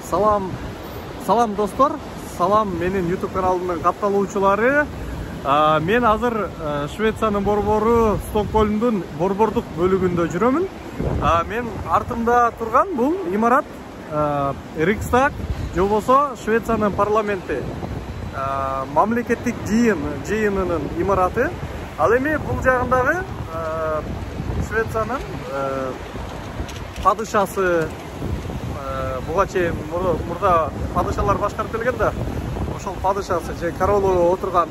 Салам достор, салам менин YouTube каналымдын катталуучулары. Мен азыр Швециянын борбору Стокгольмдун борбордук бөлүгүндө жүрөмүн. Мен артымда турган бул имарат Рикстаг, же болбосо Швециянын парламенти, мамлекеттик жыйынынын имараты. Ал эми бул жагындагы Швециянын падышасы, буга чейин мурда падышалар башкарып келген да, ошол падышасы же королу отурган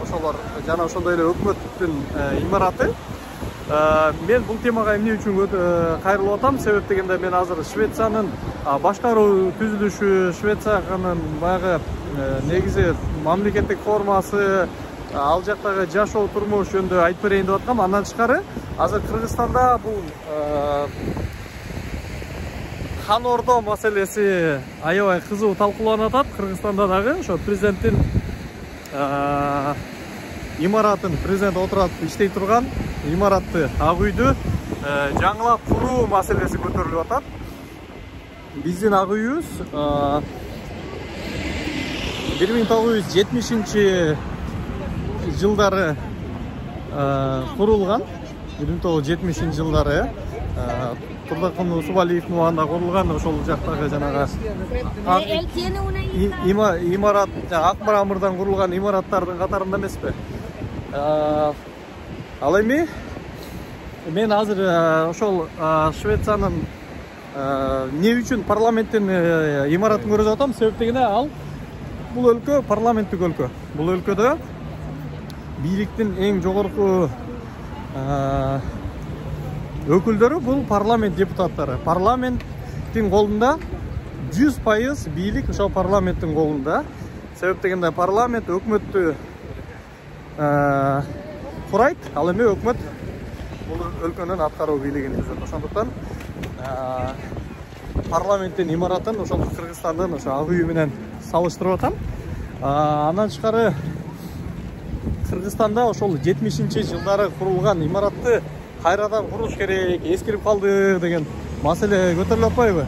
ошолор жана ошондой эле өкмөттүн имараты. Мен бул темага эмне үчүн кайрылып атам? Себеп дегенде мен азыр Швециянын башкаруу түзүлүшү, Швециянын баягы негизи мамлекеттик формасы, ал жактагы жашоо турмуш жөнүндө айтып берейин деп аткам. Андан тышкары азыр Кыргызстанда бул хан ордо маселеси аябай кызуу талкууланып атат. Кыргызстанда дагы ошо президенттин имаратын, президент отурат иштей турган имаратты, ак үйдү жаңылап куруу маселеси көтөрүлүп атат. Биздин ак үйүбүз 1970 жылдары курулган. 1970 жылдары Турдакун Усубалиевдин убагында курулган. Ошол жактагы жанагы имарат ак мрамордон курулган имараттардын катарында эмеспи? Ал эми мен азыр ошол Швециянын эмне үчүн парламенттин имаратын көрүп атам? Себеп дегенде ал бул өлкө парламенттик өлкө. Бул өлкөдө бийликтин эң жогорку өкүлдөрү бул парламент депутаттары. Парламенттин колунда 100% бийлик ошол парламенттин колунда. Себеп дегенде парламент өкмөттү курайт, ал эми өкмөт бул өлкөнүн аткаруу бийлигин түзөт. Ошондуктан парламенттин имаратын ошол Кыргызстандын ошо ак үйү менен салыштырып атам. Андан тышкары Кыргызстанда ошол 70 жылдары курулган имаратты кайрадан куруш керек, эскирип калды деген маселе көтөрүлүп атпайбы?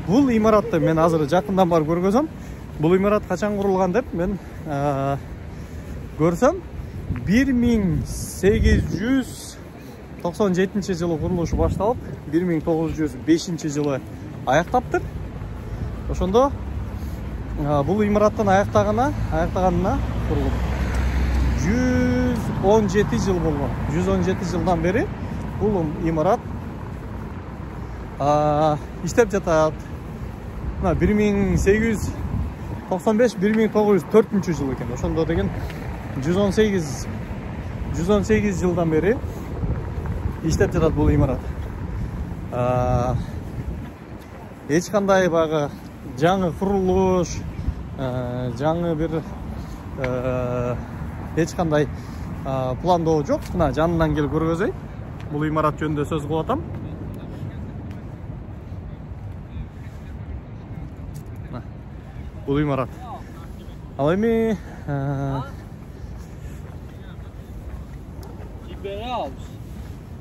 Бул имаратты мен азыр жакындан барып көргөзөм. Бул имарат качан курулган деп мен көрсөм 1897 жылы курулушу башталып, 1905 жылы аяктаптыр. Ошондо бул имараттын аяктаганына курулуп 117 жыл болгон. 117 жылдан бери бул имарат иштеп жатат. 1895-1904 жыл экен. Ошондо деген 118 жылдан бери иштеп жатат бул имарат. Эч кандай баягы жаңы курулуш, жаңы бир эч кандай пландоо жок. Мына жанынан келип көргөзөйт. Бул имарат жөнүндө сөз кылып атам. Бул имарат. Ал эми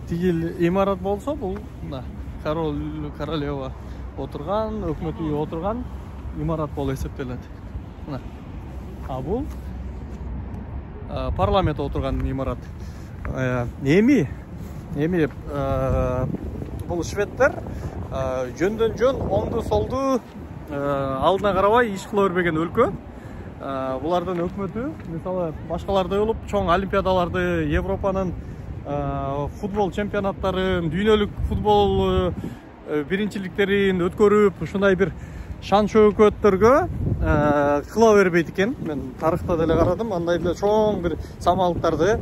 тигил имарат болсо, бул мына королева отурган, өкмөт үйү отурган имарат болуп эсептелет. Мына. Бул парламент отурган имарат. Эми бул шведтер жөндөн жөн оңду солду алдына карабай иш кыла бербеген өлкө. Булардын өкмөтү мисалы башкалардай болуп чоң олимпиадаларды, Европанын футбол чемпионаттарын, дүйнөлүк футбол биринчиликтерин өткөрүп, ушундай бир шан шөкөттөргө кыла бербейт экен. Мен тарыхта деле карадым, андай эле чоң бир самалыктарды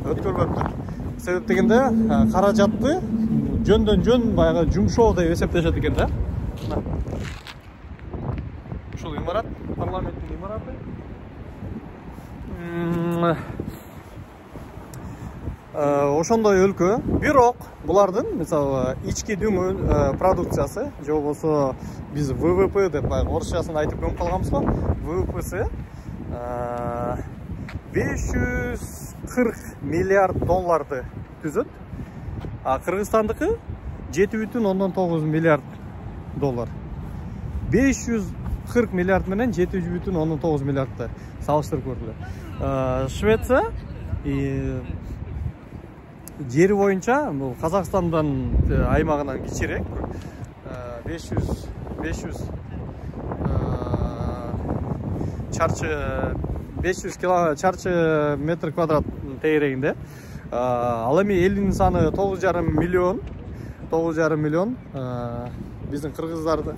өткөрбөптүр. Себеп дегенде каражатты жөндөн жөн баягы жумшоо деп эсептешет экен да. Ушул имарат парламенттин имараты. Ошондой өлкө. Бирок булардын мисалы ички дүң продукциясы, же болбосо биз ВВП деп орусчасын айтып көңүп калганбыз го. ВВПсы 540 миллиард долларды түзөт. Кыргызстандыкы 7,9 миллиард доллар. 540 миллиард менен 7,9 миллиардты салыштырып көрдүлөр. Швеция жери боюнча бул Казакстандан аймагынан кичирээк, 500 чарчы метр квадрат тегерегинде. Ал эми элдин саны 9,5 миллион. Биздин Кыргызстандын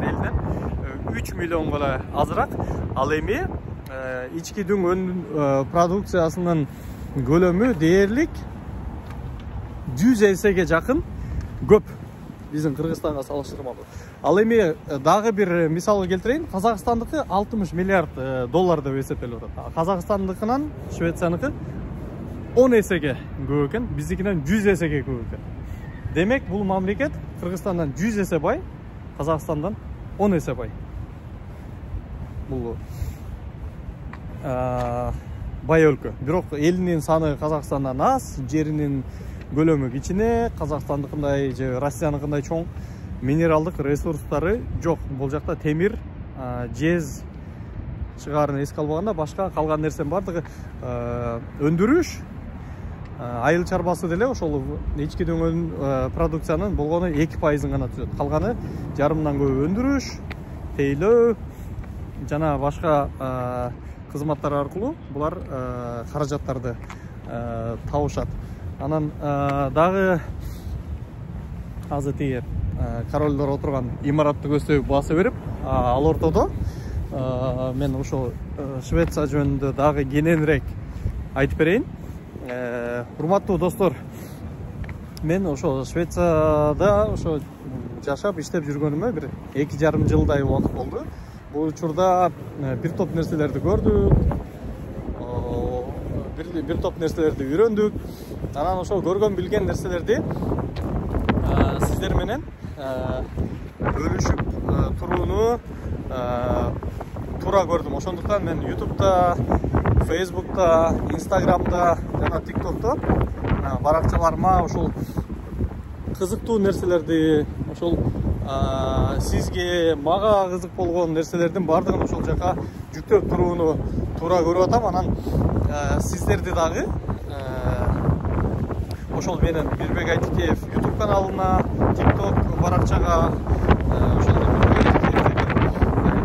элинен 3 миллионго эле азыраак. Ал эми ички дүң продукциясынын көлөмү дээрлик 100 эсеге жакын көп биздин Кыргызстанга салыштырмалуу. Ал эми дагы бир мисал келтирейин. Казакстандыкы 60 миллиард доллар деп эсептелип атат. Казакстандыкынан Швецияныкы 10 эсеге көп экен, биздикинен 100 эсеге көп экен. Демек, бул мамлекет Кыргызстандан 100 эсе бай, Казакстандан 10 эсе бай. Бул бай өлкө. Бирок элинин саны Казакстандан аз, жеринин көлөмү кичине, Казакстандыкындай же Россияныкындай чоң минералдык ресурстары жок. Бул жакта темир, жез чыгаарын эске албаганда башка калган нерсенин бардыгы өндүрүш, айыл чарбасы деле ошол ички дөңгөн продукциянын болгону 2% гана түзөт. Калганы жарымдан көп өндүрүш, тейлөө жана башка кызматтар аркылуу булар каражаттарды табышат. Анан дагы азыр тиги королдор отурган имаратты көздөй баса берип, ал ортодо мен ошол Швеция жөнүндө дагы кененирээк айтып берейин. Урматтуу достор, мен ошо Швецияда ошо жашап иштеп жүргөнүмө бир 2,5 жылдай убакыт болду. Бул учурда бир топ нерселерди көрдүк, бир топ нерселерди үйрөндүк. Анан ошол көргөн билген нерселерди сиздер менен бөлүшүп турууну туура көрдүм. Ошондуктан мен YouTube'да, Facebook'ta, Instagram'da жана TikTok'ta баракчаларыма ошол кызыктуу нерселерди, ошол сизге, мага кызык болгон нерселердин бардыгын ошол жака жүктөп турууну туура көрүп атам. Анан сиздерди дагы ошол менен Бирбек Айтикеев YouTube каналына, TikTok баракчага, ошол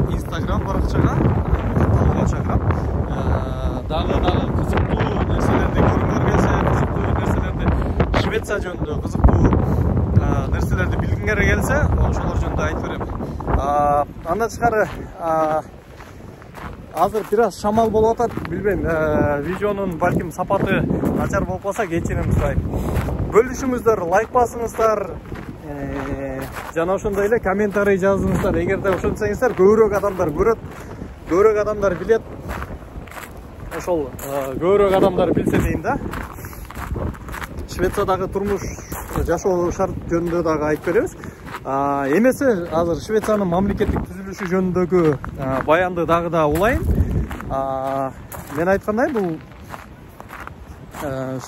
Instagram баракчага катталууга чакырам. Дагы кызыктуу нерселерди көргүңөр келсе, кызыктуу нерселерди Швеция жөнүндө кызыктуу нерселерди билгиңер келсе, ошолор жөнүндө айтып берем. Андан тышкары азыр бир аз шамал болуп атат, билбейм, видеонун балким сапаты начар болуп калса кечирим сурайм. Бөлүшүңүздөр, лайк басыңыздар, жана ошондой эле комментарий жазыңыздар. Эгерде ошентсеңиздер, көбүрөөк адамдар көрөт, көбүрөөк адамдар билет. Ошол көбүрөөк адамдар билсе дейм да. Швециядагы турмуш, жашоо шарт жөнүндө дагы айтып беребиз. Эмесе азыр Швециянын мамлекеттик түзүлүшү жөнүндөгү баянды дагы да улайын. Мен айткандай, бул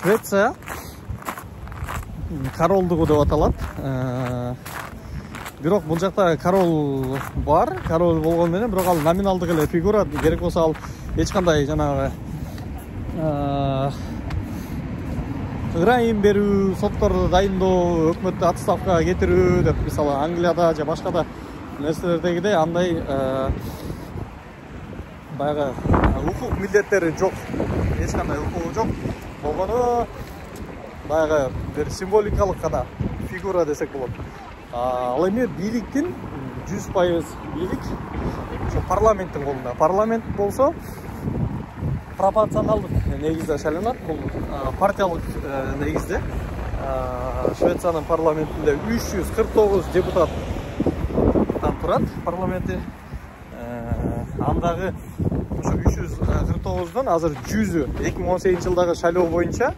Швеция королдугу деп аталат. Бирок бул жакта король бар, король болгон менен, бирок ал номиналдык эле фигура. Керек болсо ал эч кандай жанагы ырайым берүү, сотторду дайындоо, өкмөттү отставкага кетирүү деп, мисалы Англияда же башка да нерселердегидей андай баягы укук милдеттери жок, эч кандай укугу жок болгону баягы бир символикалык гана фигура десек болот. Ал эми бийликтин 100% бийлик ошо парламенттин колунда. Парламент болсо пропорционалдык негизде шайланат. Бул партиялык негизде. Швециянын парламентинде 349 депутаттан турат парламенти. Андагы ошо 349дон азыр 100-ü 2018-жылдагы шайлоо боюнча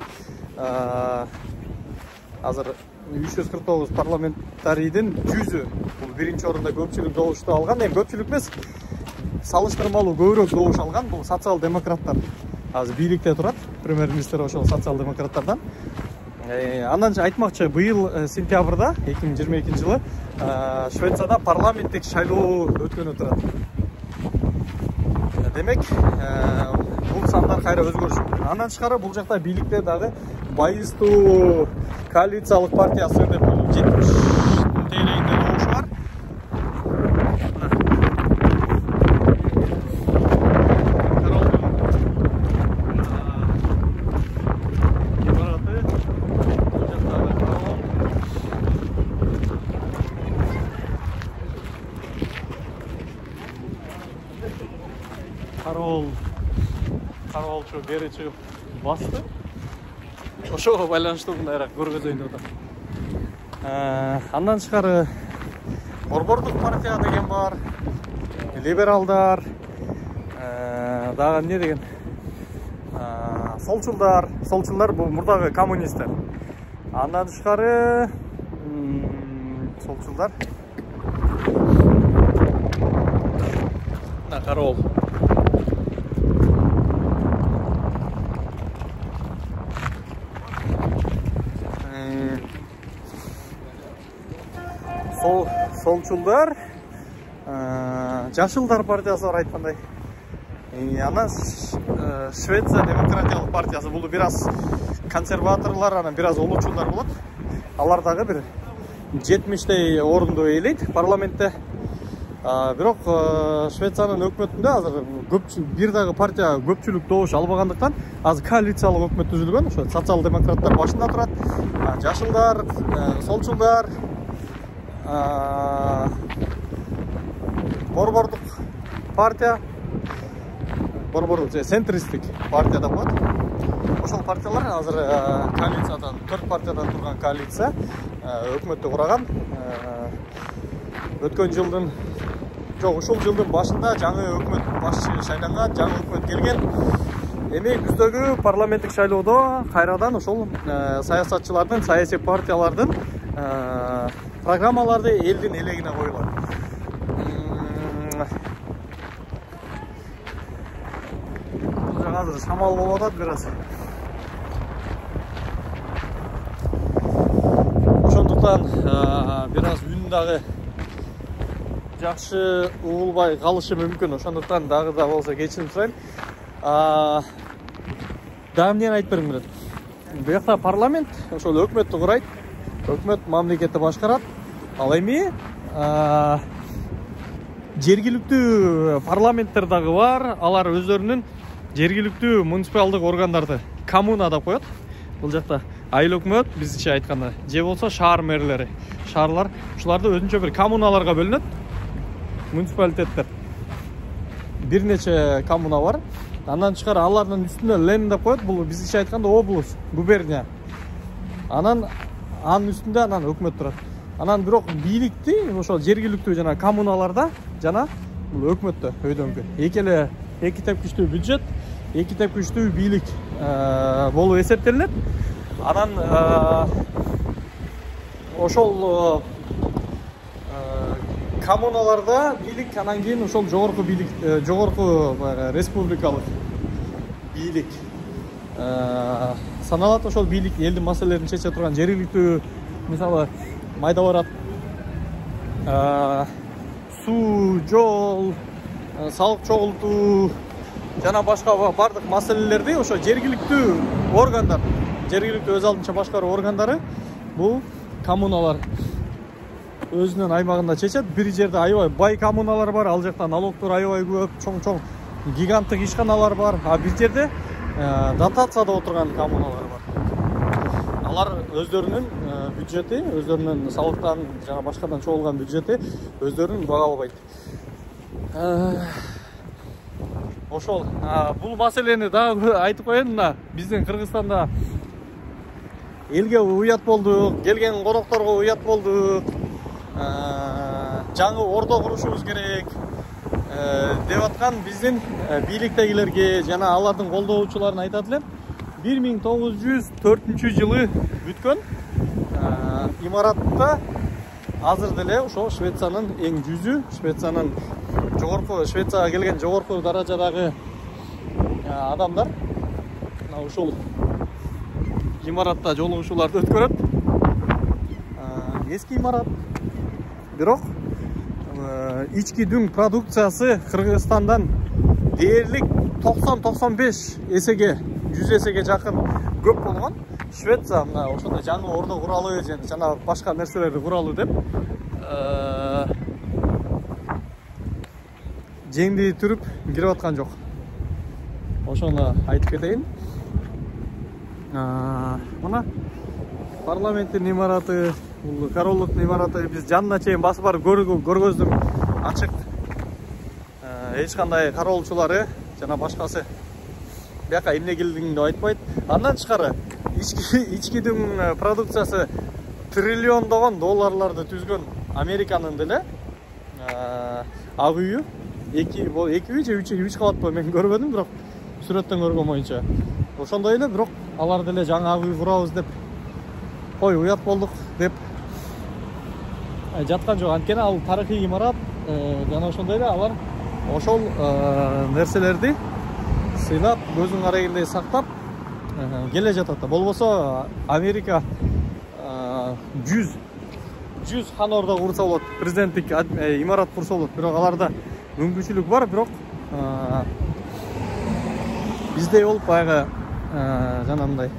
азыр 349 парламентарийдин 100-ü бул биринчи орунда көпчүлүк добушту алган. Эми көпчүлүк эмес, салыштырмалуу көбүрөөк добуш алган бул социал-демократтар. Азыр бийликте турат, премьер-министр ошол социал-демократтардан. Андан айтмакчы, быйыл сентябрда 2022 жылы Швецияда парламенттик шайлоо өткөнү турат. Демек, бул сандар кайра өзгөрүшү. Андан тышкары бул жакта бийликте дагы Байыстуу коалициялык партиясы деп 70 тейлегинде добуш бар. Кароолчу бери чыгып басты. Ошого байланыштуу мындайраак көргөзөйүн деп атам. Андан тышкары Борбордук партия деген бар, либералдар, дагы эмне деген, солчулдар бул мурдагы коммунисттер. Андан тышкары солчулдар. Кароол. Солчулдар, Жашылдар партиясы бар айткандай. Анан Швеция демократиялык партиясы, бул бир аз консерваторлор, анан бир аз улуучулдар болот. Алар дагы бир 70 орунду ээлейт парламентте. Бирок Швециянын өкмөтүндө азыр бир дагы партия көпчүлүк добуш албагандыктан азыр коалициялык өкмөт түзүлгөн. Ошо социал-демократтар башында турат. Жашылдар, солчулдар, Борбордук партия, борбордук центристик партия да болот. Ошол партиялар азыр коалициядан 4 партиядан турган коалиция өкмөттү кураган. Өткөн жылдын ушул жылдын башында жаңы өкмөт башчы шайланган, жаңы өкмөт келген. Эми күздөгү парламенттик шайлоодо кайрадан ошол саясатчылардын, саясий партиялардын программаларды элдин элегине коюлат. Бул жагы азыр шамал болуп атат бир аз. Ошондуктан бир аз үн дагы жакшы угулбай калышы мүмкүн. Ошондуктан дагы да болсо кечирим сурайм. Дагы эмнени айтып бергим келет. Буякта парламент ошол өкмөттү курайт. Өкмөт мамлекетти башкарат. Ал эми жергиликтүү парламенттер дагы бар. Алар өздөрүнүн жергиликтүү муниципалдык органдарды коммуна деп коет. Бул жакта айыл өкмөт, бизче айтканда, же болсо шаар мэрлери, шаарлар, ушуларды өзүнчө бир коммуналарга бөлүнөт. Муниципалитеттер бир нече коммуна бар. Андан тышкары алардын үстүнө лен деп коет. Бул бизче айтканда область, губерния. Анан үстүндө анан өкмөт турат. Анан бирок бийликти ошол жергиликтүү жана коммуналарда жана бул өкмөттө өйдөнкү эки тепкичтүү бюджет, эки тепкичтүү бийлик болуп эсептелинет. Анан ошол коммуналарда бийлик, анан кийин ошол жогорку бийлик, жогорку республикалык бийлик саналат. Ошол бийлик элдин маселелерин чече турган жергиликтүү, мисалы майда барат, суу, жол, салык чогултуу жана башка бардык маселелерди ошо жергиликтүү органдар, жергиликтүү өз алдынча башкаруу органдары, бул коммуналар өзүнүн аймагында чечет. Бир жерде аябай бай коммуналар бар, ал жакта налогтор аябай көп, чоң гиганттык ишканалар бар. А бир жерде дотацияда отурган коммуналар бар. Алар өздөрүнүн бюджети, өздөрүнүн салыктан жана башкадан чогулган бюджети өздөрүн бага албайт. Ошол бул маселени дагы айтып коеюн. Мына биздин Кыргызстанда элге уят болдук, келген конокторго уят болдук. Жаңы ордо курушубуз керек деп аткан биздин бийликтегилерге жана алардын колдоочуларына айтат элем. 1904 жылы бүткөн имаратта азыр деле ошо Швециянын эң жүзү, Швециянын жогорку, Швецияга келген жогорку даражадагы адамдар ушул имаратта жолугушууларды өткөрөт. Эски имарат. Бирок ички дүң продукциясы Кыргызстандан дээрлик 90-95 эсеге, 100 эсеге жакын көп болгон. Швеция мына ошондой жаңы ордо куралы жана башка нерселерди куралы деп жеңди түрүп кирип аткан жок. Ошону айтып кетейин. Мына парламенттин имараты, бул королдуктун имараты биз жанына чейин басып барып көргөздүм. Ачык. Эч кандай кароолчулары жана башкасы бияка эмне келдиңди деп айтпайт. Андан тышкары ички дүң продукциясы триллиондогон долларларды түзгөн Американын деле ак үйү 2 же 3 кабатпы мен көрбөдүм, бирок сүрөттөн көргөн боюнча ошондой эле, бирок алар деле жаңы ак үй курабыз деп кой уят болдук деп жаткан жок. Анткени ал тарыхый имарат жана ошондой эле алар ошол нерселерди сыйлап көзүң карайгандай сактап келе жатат да. Болбосо Америка 100 хан ордо курса болот, президенттик имарат курса болот, бирок аларда мүмкүнчүлүк бар, бирок биздей болуп баягы жанагындай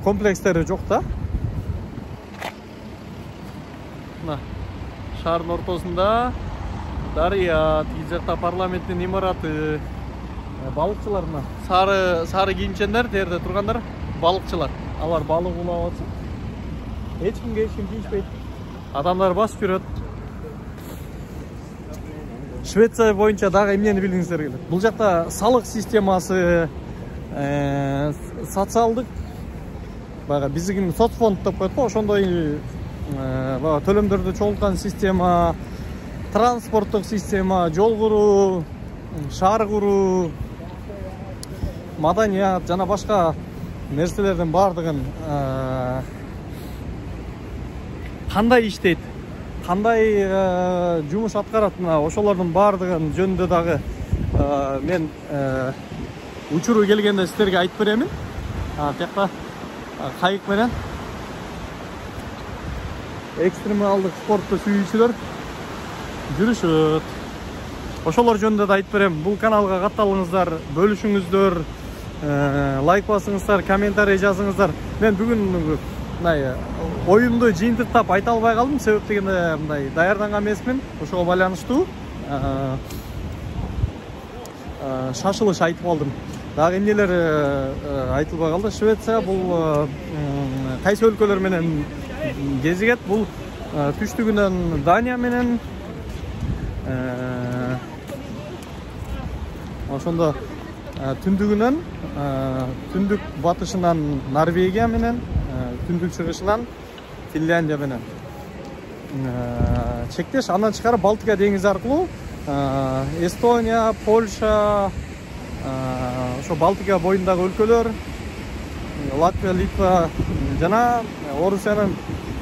комплекстери жок да. Мына шаардын ортосунда дарыя, тиги жакта парламенттин имараты, балыкчылар, мына сары кийимчендер жерде тургандар балыкчылар. Алар балык улап атышат. Эч ким тийишпейт. Адамдар басып жүрөт. Швеция боюнча дагы эмнени билгиңиздер келет? Бул жакта салык системасы, социалдык, баягы биздики соцфонд деп коет го, ошондой баягы төлөмдөрдү чогулткан система, транспорттук система, жол куруу, шаар куруу, маданият жана башка нерселердин баардыгын кандай иштейт, кандай жумуш аткарат, мына ошолордун баардыгын жөнүндө дагы мен учуру келгенде силерге айтып беремин. Тиякта кайык менен экстремалдык спортту сүйүүчүлөр жүрүшөт. Ошолор жөнүндө да айтып берем. Бул каналга катталыңыздар, бөлүшүңүздөр, лайк басыңыздар, комментарий жазыңыздар. Мен бүгүн мындай оюмду жыйынтыктап айта албай калдым, себеп дегенде мындай даярданган эмесмин. Ошого байланыштуу шашылыш айтып алдым. Дагы эмнелер айтылбай калды. Швеция бул кайсы өлкөлөр менен кезигет? Бул түштүгүнөн Дания менен, ошондо түндүгүнөн, түндүк батышынан Норвегия менен, түндүк чыгышынан Финляндия менен чектеш. Андан тышкары Балтика деңизи аркылуу Эстония, Польша, ошо Балтика боюндагы өлкөлөр, Латвия, Литва жана Орусиянын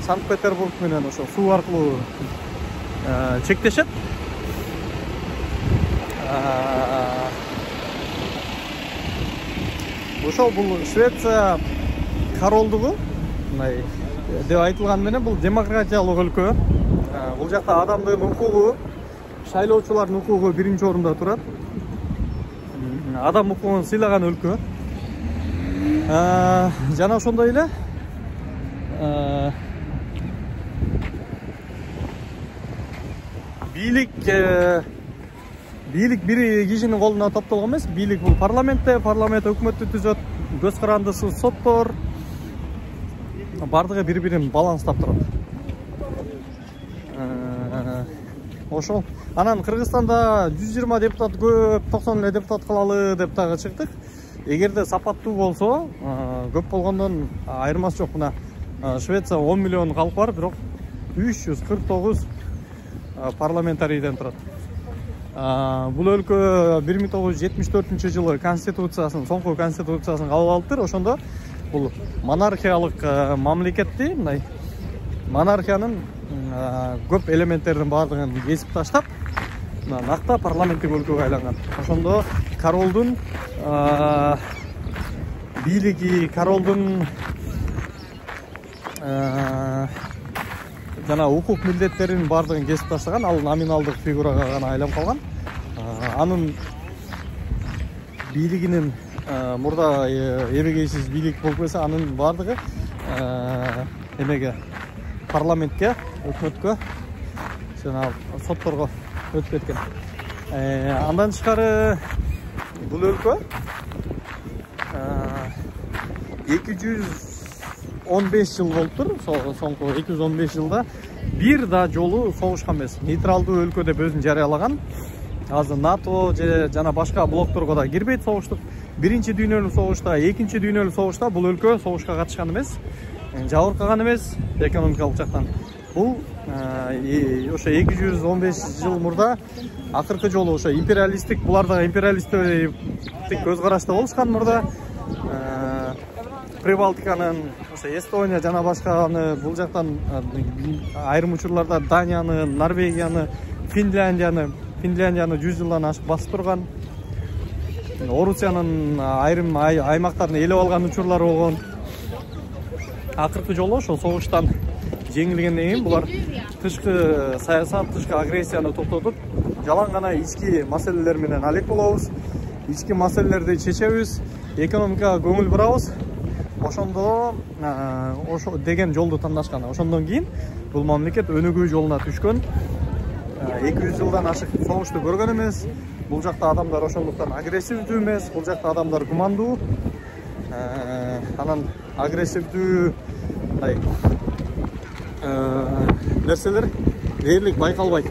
Санкт-Петербург менен ошо суу аркылуу чектешет. Ошол бул Швеция королдугу мындай деп айтылган менен бул демократиялык өлкө. Бул жакта адамдын укугу, шайлоочулардын укугу биринчи орунда турат. Адам укугун сыйлаган өлкө. Жана ошондой эле бийлик бир кишинин колуна топтолгон эмес. Бийлик бул парламент өкмөттү түзөт, көз карандысыз соттор бардыгы бири-бирин баланстап турат. Ошол. Анан Кыргызстанда 120 депутат көп, 90 эле депутат кылалы деп дагы чыктык. Эгерде сапаттуу болсо, көп болгондон айырмасы жок. Мына Швеция 10 миллион калк бар, бирок 349 парламентарийден турат. Бул өлкө 1974-жылы конституциясын, соңку конституциясын кабыл алыптыр. Ошондо бул монархиялык мамлекетти, мындай монархиянын көп элементтердин баардыгын кесип таштап, накта парламенттик өлкөгө айланган. Ошондо королдун бийлиги, королдун жана укук милдеттеринин баардыгын кесип таштаган. Ал номиналдык фигурага гана айланып калган. Анын бийлигинин мурда эбегейсиз бийлик болуп келсе, анын баардыгы эмеге, парламентке, өкмөткө, жана сотторго өтүп кеткен. Андан тышкары бул өлкө 215 жыл болуптур. Соңку 215 жылда бир да жолу согушкан эмес. Нейтралдуу өлкө деп өзүн жарыялаган. Азыр НАТО жана башка блокторго да кирбейт согуштук. Биринчи дүйнөлүк согушта, экинчи дүйнөлүк согушта бул өлкө согушка катышкан эмес, жабыркаган эмес экономикалык жактан. Бул ошо 215 жыл мурда акыркы жолу ошо империалисттик, булар да империалисттик көз карашта болушкан мурда. Прибалтиканын, ошо Эстония жана башканы бул жактан айрым учурларда Данияны, Норвегияны, Финляндияны 100 жылдан ашык басып турган. Орусиянын айрым аймактарын элеп алган учурлар болгон. Акыркы жолу ошол согуштан жеңилгенден кийин булар тышкы саясат, тышкы агрессияны токтотуп, жалаң гана ички маселелер менен алек болобуз, ички маселелерди чечебиз, экономикага көңүл бурабыз. Ошондо ошо деген жолду тандашкан. Ошондон кийин бул мамлекет өнүгүү жолуна түшкөн. 200 жылдан ашык согушту көргөн эмес. Бул жакта адамдар ошондуктан агрессивдүү эмес, бул жакта адамдар гумандуу. Анан агрессивдүү нерселер дээрлик байкалбайт.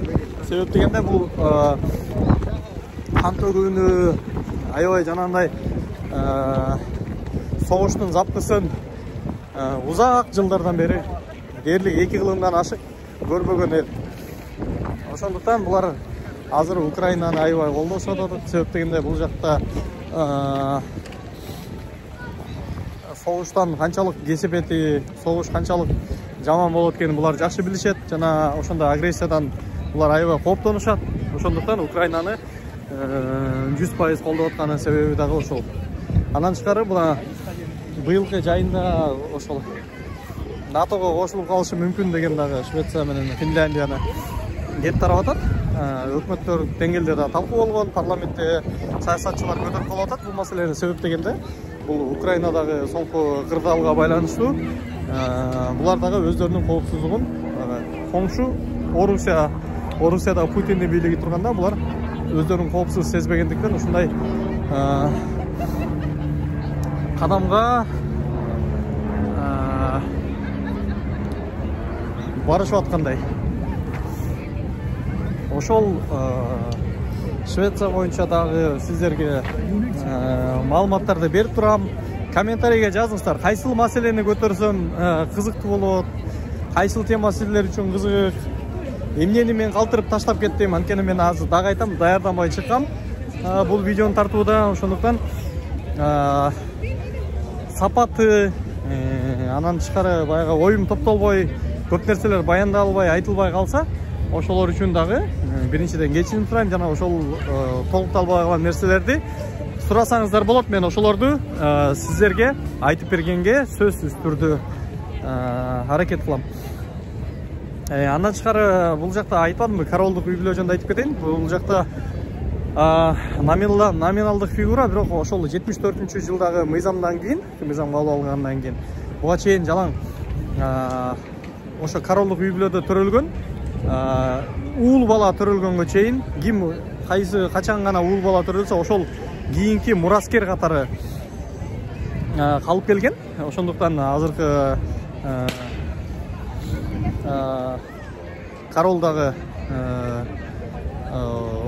Себеп дегенде бул кан төгүүнү, аябай жанагындай согуштун запкысын узак жылдардан бери дээрлик 2 кылымдан ашык көрбөгөн эл. Ошондуктан булар азыр Украинаны аябай колдошуп атат. Себеп дегенде бул жакта согуштан канчалык кесепети, согуш канчалык жаман болот экенин булар жакшы билишет. Жана ошондой агрессиядан булар аябай кооптонушат. Ошондуктан Украинаны 100% колдоп атканын себеби дагы ошол. Андан тышкары быйылкы жайында ошол НАТОго кошулуп калышы мүмкүн деген дагы Швеция менен Финляндияны кеп тарап атат. Өкмөттөр деңгээлде да талкуу болгон, парламентте саясатчылар көтөрүп калып атат бул маселени. Себеп дегенде бул Украинадагы соңку кырдаалга байланыштуу булар дагы өздөрүнүн коопсуздугун, коңшу Орусияда Путиндин бийлиги турганда булар өздөрүн коопсуз сезбегендиктен ушундай кадамга барышып аткандай. Ошол Швеция боюнча дагы сиздерге маалыматтарды берип турам. Комментарийге жазыңыздар. Кайсыл маселени көтөрсөм кызыктуу болот, кайсыл тема сиздер үчүн кызык, эмнени мен калтырып таштап кеттим. Анткени мен азыр дагы айтам, даярданбай чыккам бул видеону тартууда. Ошондуктан сапаты, анан тышкары баягы оюм топтолбой, көп нерселер баяндалбай, айтылбай калса, ошолор үчүн дагы биринчиден кечирим сурайм. Жана ошол толукталбай калган нерселерди сурасаңыздар болот. Мен ошолорду сиздерге айтып бергенге сөзсүз түрдө аракет кылам. Андан тышкары бул жакта айтпадымбы, королдук үй бүлө жөнүндө айтып кетейин. Бул жакта номиналдык фигура, бирок ошол 74-жылдагы мыйзамдан кийин, мыйзам кабыл алгандан кийин буга чейин жалаң ошо королдук үй бүлөдө төрөлгөн, уул бала төрөлгөнгө чейин, ким кайсы качан гана уул бала төрөлсө ошол кийинки мураскер катары калып келген. Ошондуктан азыркы корол дагы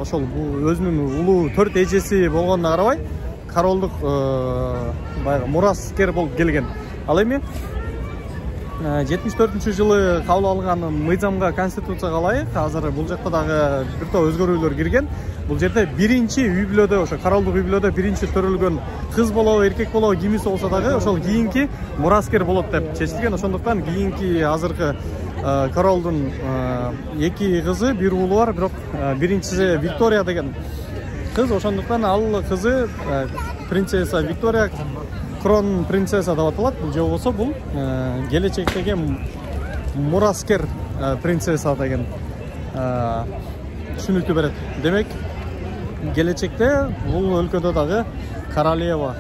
ошол өзүнүн улуу 4 эжеси болгонуна карабай королдук баягы мураскер болуп келген. Ал эми 74-жылы кабыл алган мыйзамга, конституцияга ылайык азыр бул жакта дагы бир топ өзгөрүүлөр кирген. Бул жерде биринчи үй бүлөдө, ошо королдук үй бүлөдө биринчи төрөлгөн кыз болобу, эркек болобу, кимиси болсо дагы ошол кийинки мураскер болот деп чечилген. Ошондуктан кийинки азыркы королдун 2 кызы, 1 уулу бар, бирок биринчиси Виктория деген кыз. Ошондуктан ал кызы принцесса Виктория крон принцесса деп аталат. Бул же болбосо бул келечектеги мураскер принцесса деген түшүнүктү берет. Демек, келечекте бул өлкөдө дагы королева,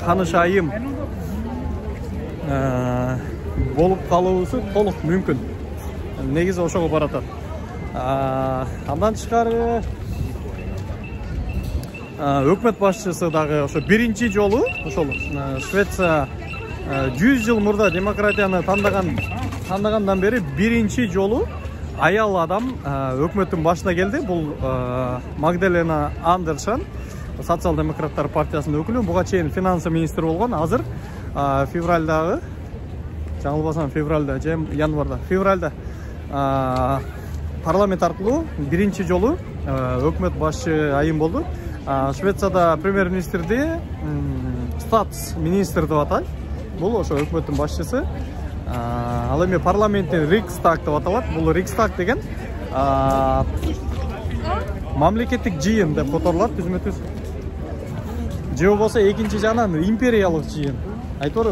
ханыш айым болуп калуусу толук мүмкүн. Негизи ошого баратат. Андан тышкары өкмөт башчысы дагы ошо биринчи жолу ошол Швеция 100 жыл мурда демократияны тандагандан бери биринчи жолу аял адам өкмөттүн башына келди. Бул Магдалена Андерсен, социал-демократтар партиясынын өкүлү. Буга чейин финансы министри болгон. Азыр февралдагы, жаңылбасам февралда же январда, февралда парламент аркылуу биринчи жолу өкмөт башчы айым болду. Швецияда премьер-министрди статс-министр деп атайт. Бул ошо өкмөттүн башчысы. Ал эми парламенттин Рикстаг деп аталат. Бул Рикстаг деген мамлекеттик жыйын деп которулат түзмө-түз. Же болбосо экинчи жагынан империялык жыйын. Айтор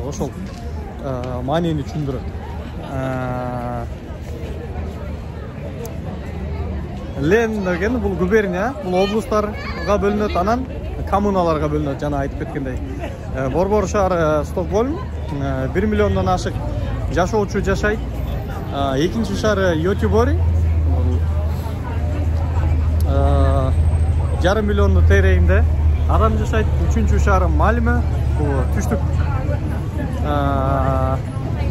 ошол маанини түшүндүрөт. Лен деген бул губерния, бул облустарга бөлүнөт, анан коммуналарга бөлүнөт, жана айтып кеткендей. Борбор шаар Стокгольм 1 миллиондон ашык жашоочу жашайт. Экинчи шаар Йотибори 1,5 миллиондун тереңинде адам жашайт. Үчүнчү шаар Мальме, бул түштүк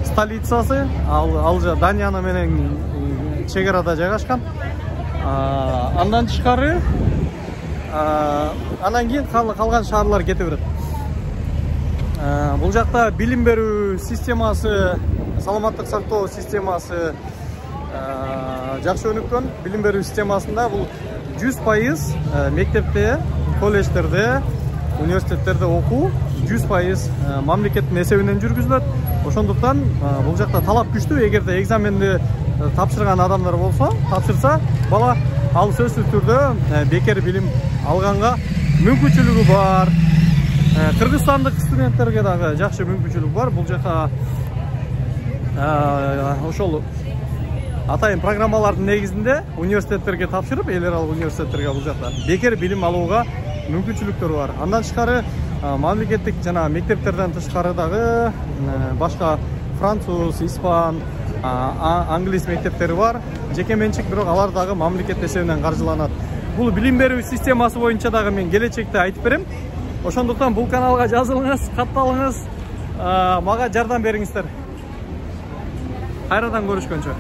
столицасы, ал Данияны менен чегарада жайгашкан. Андан тышкары анан кийин калган шаарлар кете берет. Бул жакта билим берүү системасы, саламаттык сактоо системасы жакшы өнүккөн. Билим берүү системасында бул 100% мектепте, колледждерде, университеттерде окуу 100% мамлекеттин эсебинен жүргүзүлөт. Ошондуктан бул жакта талап күчтүү. Эгерде экзаменди тапшырган адамдар болсо, тапшырса, бала ал сөзсүз түрдө бекер билим алганга мүмкүнчүлүгү бар. Кыргызстандык студенттерге дагы жакшы мүмкүнчүлүк бар. Бул жака ошол атайын программалардын негизинде университеттерге тапшырып, эл аралык университеттерге бул жакта бекер билим алууга мүмкүнчүлүктөр бар. Андан тышкары мамлекеттик жана мектептерден тышкары дагы башка француз, испан, англис мектептери бар. Жеке менчик, бирок алар дагы мамлекет эсебинен каржыланат. Бул билим берүү системасы боюнча дагы мен келечекте айтып берем. Ошондуктан бул каналга жазылыңыз, катталыңыз, мага жардам бериңиздер. Кайрадан көрүшкөнчө.